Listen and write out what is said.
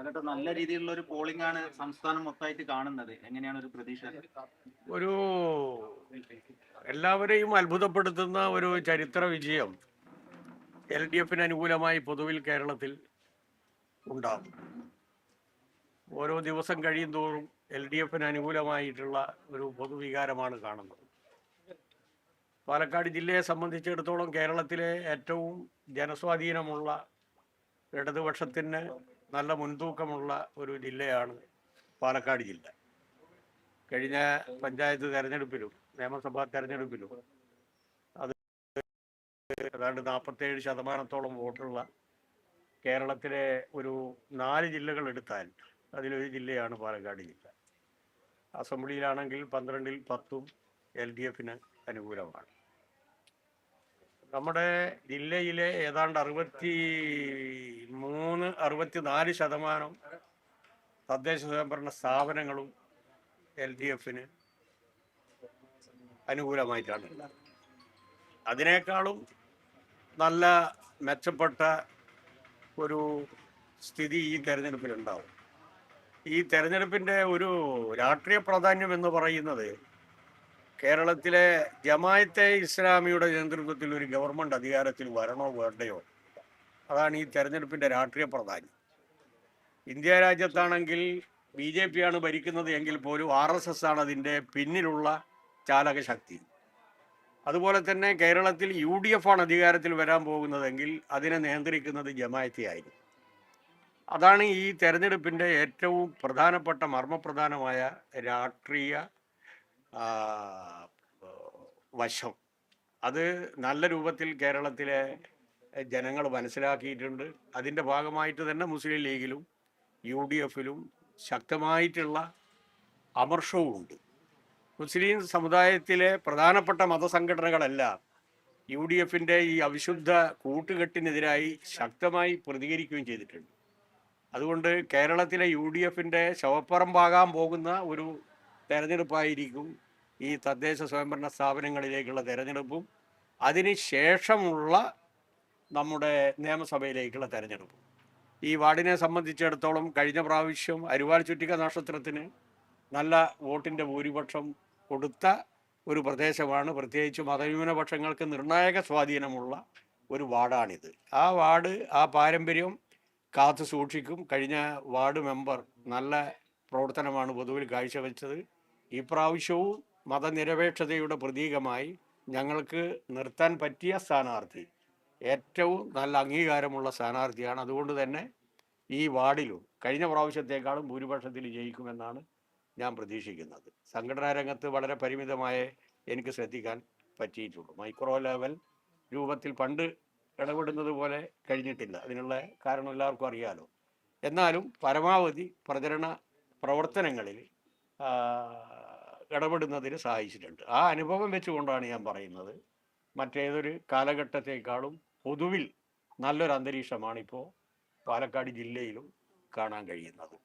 അതൊക്കെ നല്ല രീതിയിലുള്ള ഒരു പോളിംഗ് ആണ് സംസ്ഥാനം മൊത്തമായിട്ട് കാണുന്നത്. എങ്ങനെയാണ് ഒരു പ്രതീക്ഷ? ഒരു എല്ലാവരെയും അത്ഭുതപ്പെടുത്തുന്ന ഒരു ചരിത്ര വിജയം LDFന് അനുകൂലമായി പൊതുവിൽ കേരളത്തിൽ ഉണ്ടാകും. ഓരോ ദിവസം കഴിയും തോറും LDFന് അനുകൂലമായിട്ടുള്ള ഒരു പൊതുവികാരമാണ് കാണുന്നത്. പാലക്കാട് ജില്ലയെ സംബന്ധിച്ചിടത്തോളം കേരളത്തിലെ ഏറ്റവും ജനസ്വാധീനമുള്ള ഇടതുപക്ഷത്തിന് നല്ല മുൻതൂക്കമുള്ള ഒരു ജില്ലയാണ് പാലക്കാട് ജില്ല. കഴിഞ്ഞ പഞ്ചായത്ത് തെരഞ്ഞെടുപ്പിലും നിയമസഭാ തെരഞ്ഞെടുപ്പിലും അത് ഏതാണ്ട് 47% വോട്ടുള്ള കേരളത്തിലെ ഒരു 4 ജില്ലകൾ എടുത്താൽ അതിലൊരു ജില്ലയാണ് പാലക്കാട് ജില്ല. അസംബ്ലിയിലാണെങ്കിൽ 12-ൽ 10 LDFന് അനുകൂലമാണ്. നമ്മുടെ ജില്ലയിലെ ഏതാണ്ട് 63-64% തദ്ദേശ സ്വയംഭരണ സ്ഥാപനങ്ങളും LDFന് അനുകൂലമായിട്ടാണ്. അതിനേക്കാളും നല്ല മെച്ചപ്പെട്ട ഒരു സ്ഥിതി ഈ തെരഞ്ഞെടുപ്പിലുണ്ടാവും. ഈ തെരഞ്ഞെടുപ്പിൻ്റെ ഒരു രാഷ്ട്രീയ പ്രാധാന്യം എന്ന് പറയുന്നത് കേരളത്തിലെ ജമാഅത്തെ ഇസ്ലാമിയുടെ നേതൃത്വത്തിൽ ഒരു ഗവൺമെൻറ് അധികാരത്തിൽ വരണോ വേണ്ടയോ, അതാണ് ഈ തെരഞ്ഞെടുപ്പിൻ്റെ രാഷ്ട്രീയ പ്രാധാന്യം. ഇന്ത്യ രാജ്യത്താണെങ്കിൽ BJP ആണ് ഭരിക്കുന്നത് എങ്കിൽ പോലും RSS ആണ് അതിൻ്റെ പിന്നിലുള്ള ചാലക ശക്തി. അതുപോലെ തന്നെ കേരളത്തിൽ UDF ആണ് അധികാരത്തിൽ വരാൻ പോകുന്നതെങ്കിൽ അതിനെ നിയന്ത്രിക്കുന്നത് ജമാഅത്തെ ആയിരിക്കും. അതാണ് ഈ തെരഞ്ഞെടുപ്പിൻ്റെ ഏറ്റവും പ്രധാനപ്പെട്ട മർമ്മപ്രധാനമായ രാഷ്ട്രീയ വശം. അത് നല്ല രൂപത്തിൽ കേരളത്തിലെ ജനങ്ങൾ മനസ്സിലാക്കിയിട്ടുണ്ട്. അതിൻ്റെ ഭാഗമായിട്ട് തന്നെ മുസ്ലിം ലീഗിലും UDFലും ശക്തമായിട്ടുള്ള അമർഷവുമുണ്ട്. മുസ്ലിം സമുദായത്തിലെ പ്രധാനപ്പെട്ട മതസംഘടനകളെല്ലാം UDFൻ്റെ ഈ അവിശുദ്ധ കൂട്ടുകെട്ടിനെതിരായി ശക്തമായി പ്രതികരിക്കുകയും ചെയ്തിട്ടുണ്ട്. അതുകൊണ്ട് കേരളത്തിലെ UDFൻ്റെ ശവപ്പറമ്പാകാൻ പോകുന്ന ഒരു തെരഞ്ഞെടുപ്പായിരിക്കും ഈ തദ്ദേശ സ്വയംഭരണ സ്ഥാപനങ്ങളിലേക്കുള്ള തെരഞ്ഞെടുപ്പും അതിന് ശേഷമുള്ള നമ്മുടെ നിയമസഭയിലേക്കുള്ള തെരഞ്ഞെടുപ്പും. ഈ വാർഡിനെ സംബന്ധിച്ചിടത്തോളം കഴിഞ്ഞ പ്രാവശ്യം അരിവാൾ ചുറ്റിക നക്ഷത്രത്തിന് നല്ല വോട്ടിൻ്റെ ഭൂരിപക്ഷം കൊടുത്ത ഒരു പ്രദേശമാണ്. പ്രത്യേകിച്ച് മതന്യൂനപക്ഷങ്ങൾക്ക് നിർണായക സ്വാധീനമുള്ള ഒരു വാർഡാണിത്. ആ വാർഡ് ആ പാരമ്പര്യം കാത്തു സൂക്ഷിക്കും. കഴിഞ്ഞ വാർഡ് മെമ്പർ നല്ല പ്രവർത്തനമാണ് പൊതുവിൽ കാഴ്ചവെച്ചത്. ഈ പ്രാവശ്യവും മതനിരപേക്ഷതയുടെ പ്രതീകമായി ഞങ്ങൾക്ക് നിർത്താൻ പറ്റിയ സ്ഥാനാർത്ഥി ഏറ്റവും നല്ല അംഗീകാരമുള്ള സ്ഥാനാർത്ഥിയാണ്. അതുകൊണ്ട് തന്നെ ഈ വാർഡിലും കഴിഞ്ഞ പ്രാവശ്യത്തേക്കാളും ഭൂരിപക്ഷത്തിൽ ജയിക്കുമെന്നാണ് ഞാൻ പ്രതീക്ഷിക്കുന്നത്. സംഘടനാ രംഗത്ത് വളരെ പരിമിതമായ എനിക്ക് ശ്രദ്ധിക്കാൻ പറ്റിയിട്ടുള്ളൂ. മൈക്രോ ലെവൽ രൂപത്തിൽ പണ്ട് ഇടപെടുന്നത് പോലെ കഴിഞ്ഞിട്ടില്ല. അതിനുള്ള കാരണം എല്ലാവർക്കും അറിയാലോ. എന്നാലും പരമാവധി പ്രചരണ പ്രവർത്തനങ്ങളിൽ ഇടപെടുന്നതിന് സഹായിച്ചിട്ടുണ്ട്. ആ അനുഭവം വെച്ചുകൊണ്ടാണ് ഞാൻ പറയുന്നത് മറ്റേതൊരു കാലഘട്ടത്തെക്കാളും പൊതുവിൽ നല്ലൊരു അന്തരീക്ഷമാണ് ഇപ്പോൾ പാലക്കാട് ജില്ലയിലും കാണാൻ കഴിയുന്നത്.